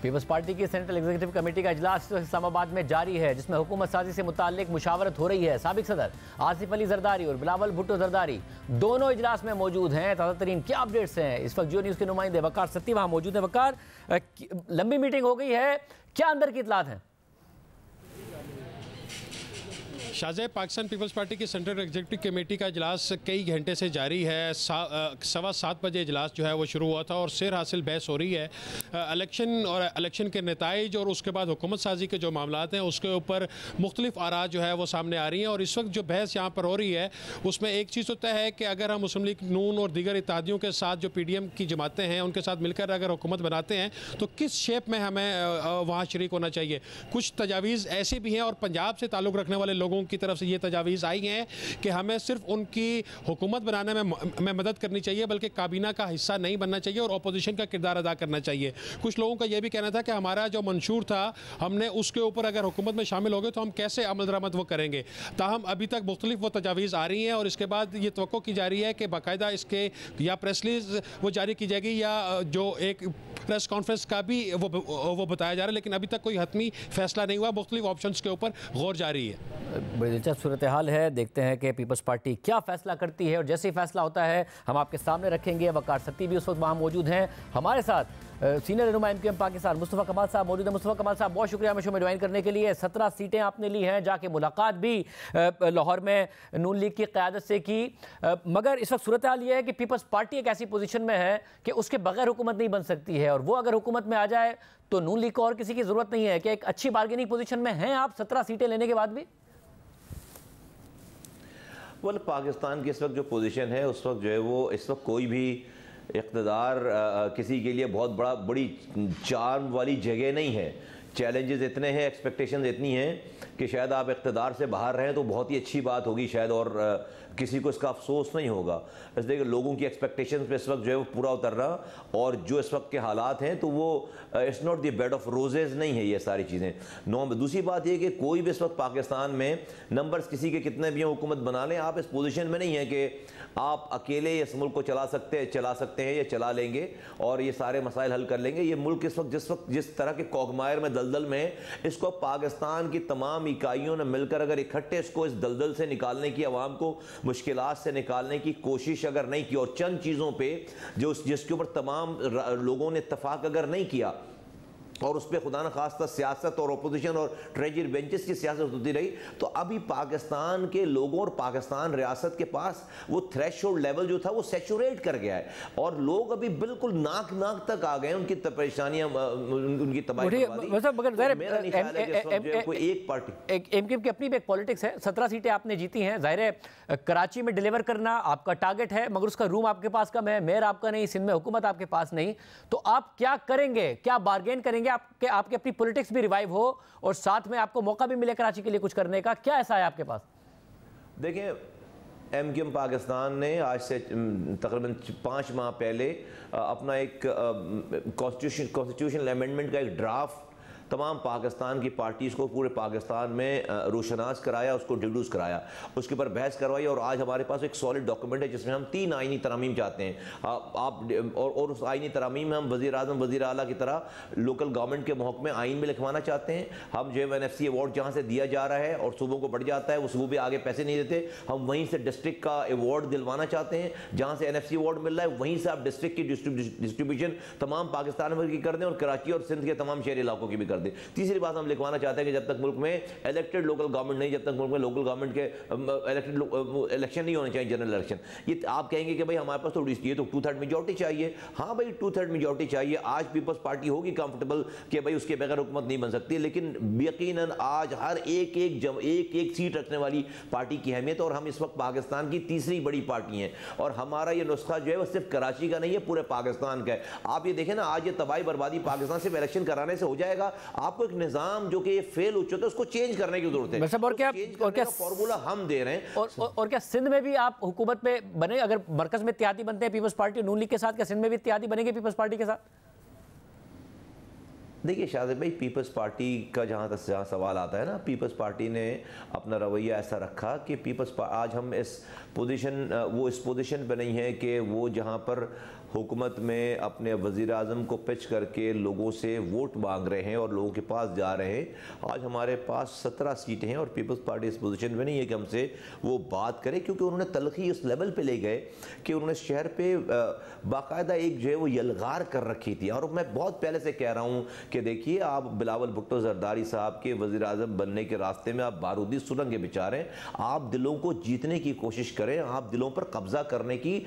पीपल्स पार्टी की सेंट्रल एग्जीक्यूटिव कमेटी का इजलास इस्लामाबाद में जारी है, जिसमें हुकूमत साजी से मुताल्लिक मुशावरत हो रही है। साबिक सदर आसिफ अली जरदारी और बिलावल भुट्टो जरदारी दोनों इजलास में मौजूद हैं। ताज़ा तरीन क्या अपडेट्स हैं, इस वक्त जियो न्यूज़ के नुमाइंदे वकार सत्ती वहाँ मौजूद हैं। वकार, लंबी मीटिंग हो गई है, क्या अंदर की इतलात हैं? शाहजेब, पाकिस्तान पीपल्स पार्टी की सेंट्रल एग्जीक्यूटिव कमेटी का इजलास कई घंटे से जारी है। 7:15 बजे इजलास जो है वो शुरू हुआ था और सिर हासिल बहस हो रही है इलेक्शन और इलेक्शन के नताइज और उसके बाद हुकूमत साजी के जो मामलात हैं उसके ऊपर मुख्तलिफ आरा जो है वो सामने आ रही हैं। और इस वक्त जो बहस यहाँ पर हो रही है उसमें एक चीज़ होता है कि अगर हम मुस्लिम लीग नून और दीगर इत्तेहादियों के साथ जो PDM की जमातें हैं उनके साथ मिलकर अगर हुकूमत बनाते हैं तो किस शेप में हमें वहाँ शरीक होना चाहिए। कुछ तजावीज़ ऐसी भी हैं और पंजाब से ताल्लुक़ रखने वाले लोगों की तरफ से ये तजावीज़ आई हैं कि हमें सिर्फ उनकी हुकूमत बनाने में मदद करनी चाहिए, बल्कि काबीना का हिस्सा नहीं बनना चाहिए और अपोजिशन का किरदार अदा करना चाहिए। कुछ लोगों का यह भी कहना था कि हमारा जो मंशूर था हमने उसके ऊपर अगर हुकूमत में शामिल हो गए तो हम कैसे अमल दरामद वो करेंगे। ताहम अभी तक मुख्तलिफ वो तजावीज़ आ रही हैं और इसके बाद ये तवक्को की जा रही है कि बाकायदा इसके या प्रेस रिलीज वो जारी की जाएगी या जो एक प्रेस कॉन्फ्रेंस का भी वो बताया जा रहा है, लेकिन अभी तक कोई हतमी फैसला नहीं हुआ। मुख्तलिफ ऑप्शंस के ऊपर गौर जारी है। बड़ी दिलचस्प सूरत हाल है, देखते हैं कि पीपल्स पार्टी क्या फैसला करती है और जैसे ही फैसला होता है हम आपके सामने रखेंगे। वकार सत्ती भी उस वक्त वहाँ मौजूद हैं। हमारे साथ सीनियर नुमाइंदे के पाकिस्तान मुस्तफ़ा कमाल साहब मौजूद हैं। मुस्तफ़ा कमाल साहब, बहुत शुक्रिया हमें शो में ज्वाइन करने के लिए। 17 सीटें आपने ली हैं, जाके मुलाकात भी लाहौर में नून लीग की क़यादत से की, मगर इस वक्त सूरत हाल ये है कि पीपल्स पार्टी एक ऐसी पोजीशन में है कि उसके बगैर हुकूमत नहीं बन सकती है, और वो अगर हुकूमत में आ जाए तो नून लीग को और किसी की ज़रूरत नहीं है। कि एक अच्छी बार्गेनिंग पोजीशन में हैं आप 17 सीटें लेने के बाद भी? well, पाकिस्तान की इस वक्त जो पोजीशन है उस वक्त जो है वो इस वक्त कोई भी इक़्तिदार किसी के लिए बहुत बड़ी चार्म वाली जगह नहीं है। चैलेंजेस इतने हैं, एक्सपेक्टेशंस इतनी हैं कि शायद आप इक़्तिदार से बाहर रहें तो बहुत ही अच्छी बात होगी शायद, और किसी को इसका अफसोस नहीं होगा। इसलिए लोगों की एक्सपेक्टेशंस पे इस वक्त जो है वो पूरा उतरना, और जो इस वक्त के हालात हैं तो वो it's not the bed of roses नहीं है ये सारी चीज़ें। दूसरी बात ये कि कोई भी इस वक्त पाकिस्तान में नंबर्स किसी के कितने भी हुकूमत बना लें, आप इस पोजीशन में नहीं है कि आप अकेले इस मुल्क को चला सकते हैं या चला लेंगे और ये सारे मसाइल हल कर लेंगे। ये मुल्क इस वक्त जिस तरह के कॉगमायर में दलदल में, इसको पाकिस्तान की तमाम इकाइयों ने मिलकर अगर इकट्ठे इसको इस दलदल से निकालने की, आवाम को मुश्किलात से निकालने की कोशिश अगर नहीं की और चंद चीज़ों पे जिसके ऊपर तमाम लोगों ने इत्तफाक अगर नहीं किया और उस पर खुदा न खास्ता सियासत और अपोजिशन और ट्रेजरी बेंचेस की सियासत होती रही, तो अभी पाकिस्तान के लोगों और पाकिस्तान रियासत के पास वो थ्रेशोल्ड लेवल जो था वो सैचुरेट कर गया है और लोग अभी बिल्कुल नाक तक आ गए। उनकी परेशानियां, उनकी तबाही, एमक्यूएम की अपनी भी एक पॉलिटिक्स है। 17 सीटें आपने जीती हैं, जाहिर है कराची में डिलीवर करना आपका टारगेट है, मगर उसका रूम आपके पास कम है, मेयर आपका नहीं, सिंध में हुकूमत आपके पास नहीं, तो आप क्या करेंगे, क्या बार्गेन करेंगे आपकी अपनी पॉलिटिक्स भी रिवाइव हो और साथ में आपको मौका भी मिले कराची के लिए कुछ करने का? क्या ऐसा है आपके पास? देखिए, एमक्यूएम पाकिस्तान ने आज से तकरीबन 5 माह पहले अपना एक कॉन्स्टिट्यूशनल अमेंडमेंट का एक ड्राफ्ट तमाम पाकिस्तान की पार्टीज़ को पूरे पाकिस्तान में रोशनास कराया, उसको इंट्रोड्यूस कराया, उसके ऊपर बहस करवाई और आज हमारे पास एक सॉलिड डॉक्यूमेंट है जिसमें हम 3 आईनी तरमीम चाहते हैं। और उस आईनी तरमीम में हम वज़ीर आज़म वज़ीर आला की तरह लोकल गवर्नमेंट के महकमे में आइन में लिखवाना चाहते हैं। हम जो NFC अवार्ड जहाँ से दिया जा रहा है और सूबों को बढ़ जाता है, वो सूबे भी आगे पैसे नहीं देते, हम वहीं से डिस्ट्रिक्ट का अवार्ड दिलवाना चाहते हैं। जहाँ से NFC अवार्ड मिल रहा है वहीं से आप डिस्ट्रिक्ट की डिस्ट्रीब्यूशन तमाम पाकिस्तान भर की कर दें और कराची और सिंध के तमाम शहरी इलाकों की भी कर कर दें। तीसरी बात हम लिखवाना चाहते हैं कि जब तक मुल्क में इलेक्टेड लोकल गवर्नमेंट नहीं, जब तक मुल्क में लोकल गवर्नमेंट के इलेक्टेड इलेक्शन नहीं होने चाहिए, जनरल इलेक्शन। ये आप कहेंगे कि भाई हमारे पास तो ये तो 2/3 मेजॉरिटी चाहिए। हाँ भाई 2/3 मेजॉरिटी चाहिए। आज पीपल्स पार्टी होगी कंफर्टेबल कि भाई उसके बगैर हुकूमत नहीं बन सकती, लेकिन यकीनन आज हर एक सीट रखने वाली पार्टी की अहमियत, और हम इस वक्त पाकिस्तान की तीसरी बड़ी पार्टी हैं, और हमारा ये नुस्खा जो है वो सिर्फ कराची का नहीं है, पूरे पाकिस्तान का है। आप ये देखें ना, आज ये तबाही बर्बादी पाकिस्तान सिर्फ इलेक्शन कराने से हो जाएगा? आपको एक निजाम जो कि ये फेल हो चुका है उसको चेंज करने की जरूरत है। और क्या फॉर्मूला हम दे रहे हैं। और क्या सिंध में भी आप हुकूमत में बने? अगर मरकज में इत्तेहादी बनते हैं पीपल्स पार्टी नून लीग के साथ, क्या सिंध में भी इत्तेहादी बनेंगे पीपल्स पार्टी के साथ? देखिए शाहिद भाई, पीपल्स पार्टी का जहाँ सवाल आता है ना, पीपल्स पार्टी ने अपना रवैया ऐसा रखा कि आज हम इस पोजीशन पे नहीं है कि वो जहाँ पर हुकूमत में अपने वज़ीर आज़म को पिच करके लोगों से वोट मांग रहे हैं और लोगों के पास जा रहे हैं। आज हमारे पास 17 सीटें हैं और पीपल्स पार्टी इस पोजीशन में नहीं है कि हमसे वो बात करे, क्योंकि उन्होंने तलखी उस लेवल पे ले गए कि उन्होंने शहर पे बाकायदा एक जो है वो यलगार कर रखी थी। और मैं बहुत पहले से कह रहा हूँ कि देखिए, आप बिलावल भुट्टो जरदारी साहब के वज़ीर आज़म बनने के रास्ते में आप बारूदी सुरंगें बिछा रहे हैं। आप दिलों को जीतने की कोशिश करें, आप दिलों पर कब्जा करने की,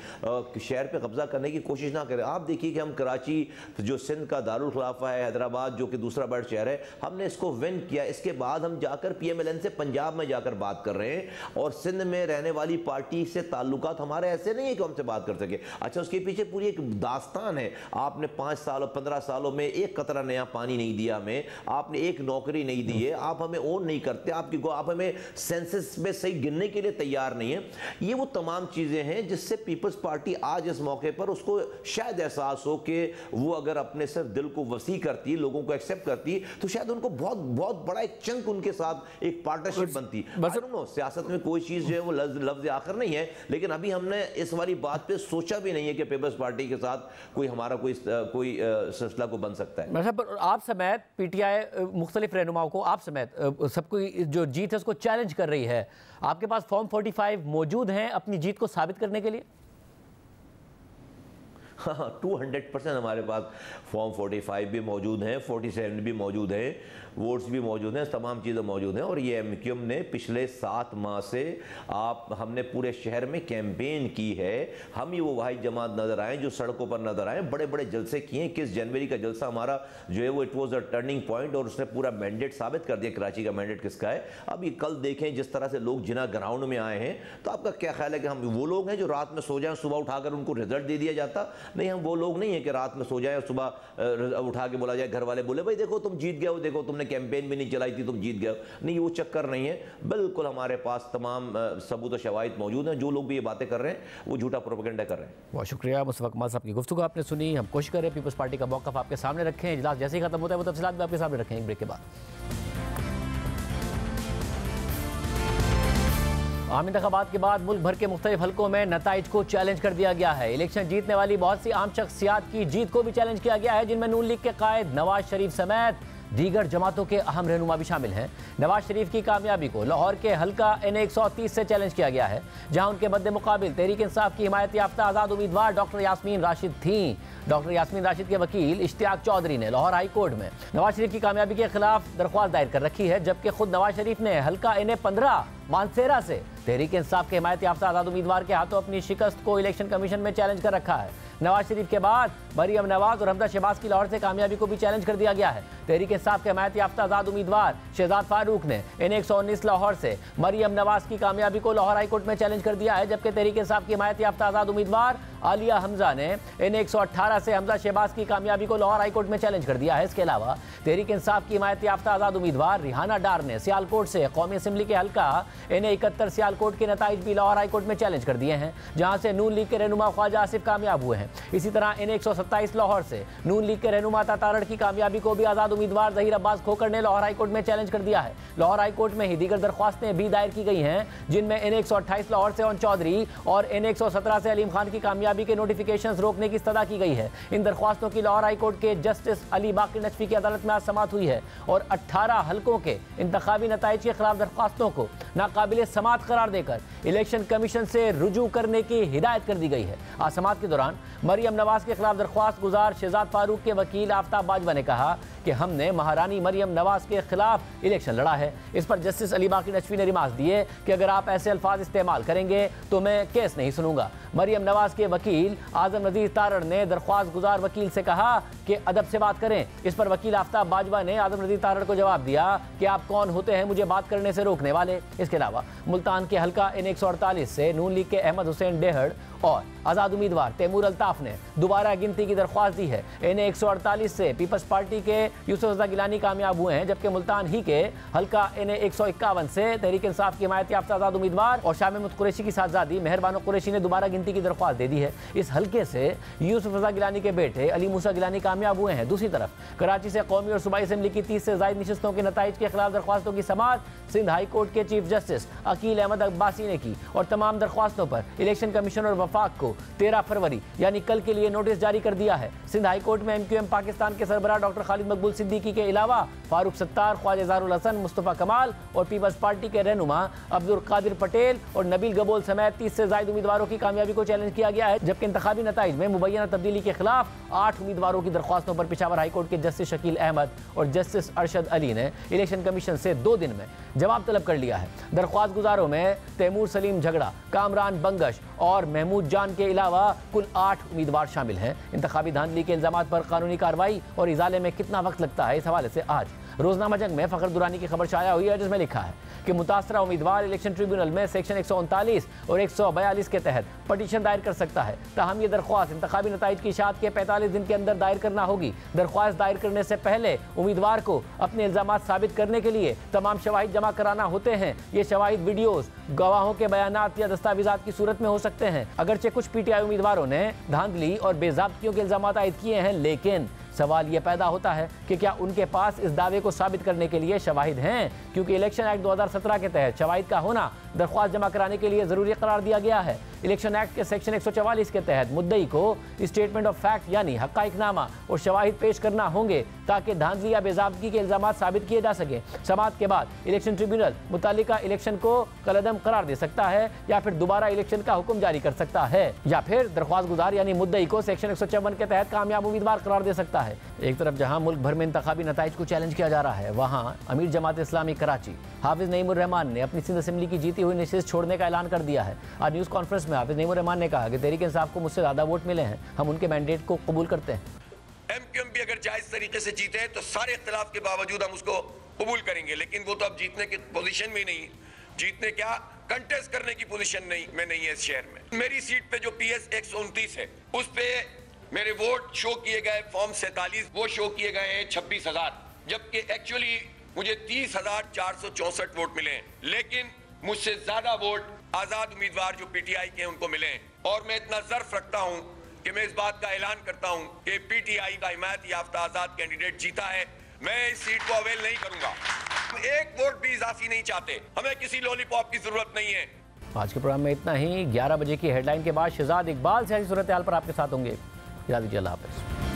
शहर पर कब्जा करने की कोशिश ना करें। आप देखिए कि हम कराची जो सिंध का दारुल खिलाफा है, हैदराबाद जो कि दूसरा बड़ा शहर है, हमने इसको विन किया। इसके बाद हम जाकर PMLN से पंजाब में जाकर बात कर रहे हैं, और सिंध में रहने वाली पार्टी से ताल्लुकात हमारे ऐसे नहीं है कि हमसे बात कर सके। अच्छा, उसके पीछे पूरी एक दास्तान है। आपने 5 साल और 15 सालों में एक कतरा नया पानी नहीं दिया हमें, आपने एक नौकरी नहीं दी है, आप हमें ओन नहीं करते, आप हमें सेंसस में सही गिनने के लिए तैयार नहीं है। ये वो तमाम चीजें हैं जिससे पीपल्स पार्टी आज इस मौके पर उसको शायद एहसास हो कि वो अगर अपने सिर्फ दिल को वसी करती, लोगों को एक्सेप्ट करती, तो शायद उनको बहुत बड़ा एक चंक उनके साथ एक पार्टनरशिप बनती। सियासत में कोई चीज जो है वो लफ्ज आखिर नहीं है, लेकिन अभी हमने इस वाली बात पे सोचा भी नहीं है कि पीपल्स पार्टी के साथ हमारा कोई सिलसिला को बन सकता है। आप समेत PTI मुख्तलिफ रहनुमाओं को, आप समेत सबको जो जीत है उसको चैलेंज कर रही है। आपके पास फॉर्म 45 मौजूद हैं अपनी जीत को साबित करने के लिए? हाँ, 200% हमारे पास फॉर्म 45 भी मौजूद हैं, 47 भी मौजूद हैं, वोट्स भी मौजूद हैं, तमाम चीज़ें मौजूद हैं। और ये MQM ने पिछले 7 माह से हमने पूरे शहर में कैंपेन की है। हम ही वो वाहिद जमात नज़र आए जो सड़कों पर नज़र आए, बड़े बड़े जलसे किए। 21 जनवरी का जलसा हमारा जो है वो it was a turning point, और उसने पूरा मैंडेट साबित कर दिया कराची का मैंडेट किसका है। अब ये कल देखें जिस तरह से लोग जिना ग्राउंड में आए हैं, तो आपका क्या ख्याल है कि हम वो लोग हैं जो रात में सो जाएं, सुबह उठाकर उनको रिजल्ट दे दिया जाता? नहीं, हम वो लोग नहीं है कि रात में सो जाए और सुबह उठा के बोला जाए, घर वाले बोले भाई देखो तुम जीत गए हो, देखो तुमने कैंपेन भी नहीं चलाई थी, तुम जीत गए हो। नहीं, वो चक्कर नहीं है। बिल्कुल हमारे पास तमाम सबूत और शवाहिद मौजूद हैं। जो लोग भी ये बातें कर रहे हैं वो झूठा प्रोपेगेंडा कर रहे हैं। बहुत शुक्रिया मुस्तफा कमाल साहब की गुफ्तगू आपने सुनी। हम कोशिश करें पीपल्स पार्टी का मौक़िफ़ आपके सामने रखें। इजलास जैसे ही खत्म होता है वो तफसीलात भी आपके सामने रखें एक ब्रेक के बाद। आम इंतखाबात के बाद मुल्क भर के मुख्तलिफ हलकों में नताइज को चैलेंज कर दिया गया है। इलेक्शन जीतने वाली बहुत सी आम शख्सियात की जीत को भी चैलेंज किया गया है, जिनमें नून लीग के कायद नवाज शरीफ समेत दीगर जमातों के अहम रहनुमा भी शामिल हैं। नवाज शरीफ की कामयाबी को लाहौर के हल्का NA 130 से चैलेंज किया गया है, जहां उनके मद्दे मुकाबिल तहरीक इंसाफ की हिमायत याफ्ता आज़ाद उम्मीदवार डॉक्टर यास्मीन राशिद थीं। डॉक्टर यास्मीन राशिद के वकील इश्तियाक चौधरी ने लाहौर हाई कोर्ट में नवाज शरीफ की कामयाबी के खिलाफ दरख्वास्त दायर कर रखी है, जबकि खुद नवाज शरीफ ने हल्का NA 15 मानसेरा से तहरीक इंसाफ के हिमायत याफ्ता आज़ाद उम्मीदवार के हाथों अपनी शिकस्त को इलेक्शन कमीशन में चैलेंज कर रखा है। नवाज शरीफ के बाद मरियम नवाज और हमजा शहबाज की लाहौर से कामयाबी को भी चैलेंज कर दिया गया है। तहरीक इंसाफ के हिमायत याफ्ता आज़ाद उम्मीदवार शहजाद फारूक ने NA 119 लाहौर से मरियम नवाज की कामयाबी को लाहौर हाई कोर्ट में चैलेंज कर दिया है, जबकि तहरीक इंसाफ की हिमायत याफ्ता आज़ाद उम्मीदवार आलिया हमजा ने NA 118 से हमजा शहबाज की कामयाबी को लाहौर हाई कोर्ट में चैलेंज कर दिया है। इसके अलावा तहरीक इंसाफ की हिमायत याफ्ता आज़ाद उम्मीदवार रिहाना डार ने सियालकोट से कौमी असम्बली के हल्का NA 71 सियालकोट के नताइज भी लाहौर हाई कोर्ट में चैलेंज कर दिए हैं, जहां से नून लीग के रहनुमा ख्वाजा आसिफ कामयाब हुए हैं। इसी तरह NA 127 लाहौर से नून लीग के रहनुमा तारड़ की कामयाबी को भी आज़ाद उम्मीदवार ज़हीर अब्बास खोकर ने लाहौर हाई कोर्ट में चैलेंज कर दिया है। लाहौर हाई कोर्ट में ही दीगर दरख्वास्तें भी दायर की गई हैं, जिनमें NA 128 लाहौर से ओन चौधरी और NA 117 से अलीम खान की कामयाबी के नोटिफिकेशंस रोकने की इस्तदा की गई है। इन दरख्वास्तों की लाहौर हाई कोर्ट के जस्टिस अली बाकी नजफी की अदालत में आज समाअत हुई है और 18 हल्कों के इंतखाबी नताइज के खिलाफ दरख्वास्तों को नाकाबिल समाअत करार देकर इलेक्शन कमीशन से रुजू करने की हिदायत कर दी गई है। आज समाअत के दौरान मरियम नवाज के खिलाफ दरख्वास्त गुजार शहजाद फारूक के वकील आफ्ताब बाजवा ने कहा कि हमने महारानी मरियम नवाज के खिलाफ इलेक्शन लड़ा है। इस पर जस्टिस अली बाकी नशवी ने रिमार्क दिए कि अगर आप ऐसे अल्फाज इस्तेमाल करेंगे तो मैं केस नहीं सुनूंगा। मरियम नवाज के वकील आजम नजीर तारड़ ने दरख्वास्त गुजार वकील से कहा कि अदब से बात करें। इस पर वकील आफ्ताब बाजवा ने आजम नजीर तारड़ को जवाब दिया कि आप कौन होते हैं मुझे बात करने से रोकने वाले। इसके अलावा मुल्तान के हल्का N148 से नून लीग के अहमद हुसैन डेहड़ और आज़ाद उम्मीदवार तैमूर अल्ताफ ने दोबारा गिनती की दरख्वास्त दी है। N148 से पीपल्स पार्टी के यूसुफ रज़ा गिलानी कामयाब हुए हैं, जबकि मुल्तान ही के हल्का N151 से तहरीक इंसाफ की हिमायत याफ्ता आज़ाद उम्मीदवार और शाह महमूद कुरैशी की साहबजादी मेहरबानो कुरैशी ने दोबारा गिनती की दरख्वास्त दे दी है। इस हल्के से यूसुफ रज़ा गिलानी के बेटे अली मूसा गिलानी कामयाब हुए हैं। दूसरी तरफ कराची से कौमी और सूबाई असेंबली की 30 से ज़ायद नशिस्तों के नताइज के खिलाफ दरख्वास्तों की समाअत सिंध हाई कोर्ट के चीफ जस्टिस अकील अहमद अब्बासी ने की और तमाम दरख्वास्तों पर इलेक्शन कमीशन और वफाक को 13 फरवरी यानी कल के लिए नोटिस जारी कर दिया है। सिंध हाई कोर्ट में MQM पाकिस्तान के सरबराह डॉक्टर खालिद मकबूल सिद्दीकी के अलावा फारूक सत्तार, ख्वाजा इज़हारुल हसन, मुस्तफ़ा कमाल और पीपल्स पार्टी के रहनुमा अब्दुल कादिर पटेल और नबील गबोल समेत 30 से ज़ायद उम्मीदवारों की कामयाबी को चैलेंज किया गया है, जबकि इंतखाबी नताइज में मुबैना तब्दीली के खिलाफ 8 उम्मीदवारों की दरख्वास्तों पर पेशावर हाई कोर्ट के जस्टिस शकील अहमद और जस्टिस अरशद अली ने इलेक्शन कमीशन से 2 दिन में जवाब तलब कर लिया है। दरख्वास्त गुजारों में तैमूर सलीम झगड़ा, कामरान बंगश और महमूद जान के अलावा कुल 8 उम्मीदवार शामिल हैं। इंतखाबी धांधली के इल्जामात पर कानूनी कार्रवाई और इजाले में कितना वक्त लगता है, इस हवाले से आज रोजनामा जंग में फखर दुरानी की खबर शाया हुई है, जिसमें लिखा है कि मुतासरा उम्मीदवार इलेक्शन ट्रिब्यूनल में सेक्शन 139 और 142 के तहत पटिशन दायर कर सकता है। ताहम ये दरख्वास्त इंतखाबी नताइज की इशाअत के 45 दिन के अंदर दायर करना होगी। दरख्वास्त दायर करने से पहले उम्मीदवार को अपने इल्जामात साबित करने के लिए तमाम शवाहिद जमा कराना होते हैं। ये शवाहिद वीडियोस, गवाहों के बयानात या दस्तावेजात की सूरत में हो सकते हैं। अगरचे कुछ PTI उम्मीदवारों ने धांधली और बेज़ाब्तियों के इल्जामात आयद किए हैं, लेकिन सवाल यह पैदा होता है कि क्या उनके पास इस दावे को साबित करने के लिए शवाहिद हैं, क्योंकि इलेक्शन एक्ट 2017 के तहत शवाहिद का होना दरख्वास्त जमा कराने के लिए ज़रूरी करार दिया गया है। इलेक्शन एक्ट के सेक्शन 144 के तहत मुद्दई को स्टेटमेंट ऑफ फैक्ट यानी हक़ाइक़नामा और शवाहिद पेश करना होंगे ताकि धांधली या बेज़ाब्तगी के इल्जामात साबित किए जा सके। समाअत के बाद इलेक्शन ट्रिब्यूनल मुतालिका इलेक्शन को कलअदम करार दे सकता है या फिर दोबारा इलेक्शन का हुक्म जारी कर सकता है या फिर दरख्वास्त गुजार यानी मुद्दई को सेक्शन 154 के तहत कामयाब उम्मीदवार करार दे सकता है। एक तरफ जहां मुल्क भर में इंतखाबी नताइज को चैलेंज किया जा रहा है, वहां अमीर जमात इस्लामी कराची हाफिज नईमुर रहमान ने अपनी सिंध असेंबली की जीती हुई नशिस्त छोड़ने का ऐलान कर दिया है। आज न्यूज़ कॉन्फ्रेंस में हाफिज नईमुर रहमान ने कहा कि तहरीक इंसाफ को मुझसे ज़्यादा वोट मिले हैं, हम उनके मैंडेट को कबूल करते हैं। MQM भी अगर जायज तरीके से जीते तो सारे इख्तिलाफ के बावजूद हम उसको कबूल करेंगे, लेकिन वो तो अब जीतने की पोजीशन में नहीं, जीतने क्या कंटेस्ट करने की पोजीशन में नहीं है इस शहर में। मेरी सीट पे जो PS 129 है उस पे मेरे वोट शो किए गए फॉर्म 47 वो शो किए गए हैं 26,000, जबकि एक्चुअली मुझे 30,464 वोट मिले हैं, लेकिन मुझसे ज्यादा वोट आजाद उम्मीदवार जो PTI के हैं उनको मिले हैं। और मैं इतना ज़र्फ रखता हूं कि मैं इस बात का ऐलान करता हूं कि PTI का हिमायत याफ्ता आजाद कैंडिडेट जीता है। मैं इस सीट को अवेल नहीं करूंगा। एक वोट भी इजाफी नहीं चाहते, हमें किसी लॉलीपॉप की जरूरत नहीं है। आज के प्रोग्राम में इतना ही। 11 बजे की हेडलाइन के बाद शहजाद इकबाल सियासी सूरत हाल पर आपके साथ होंगे। याद दीजिए, अल्लाह हाफ़िज़।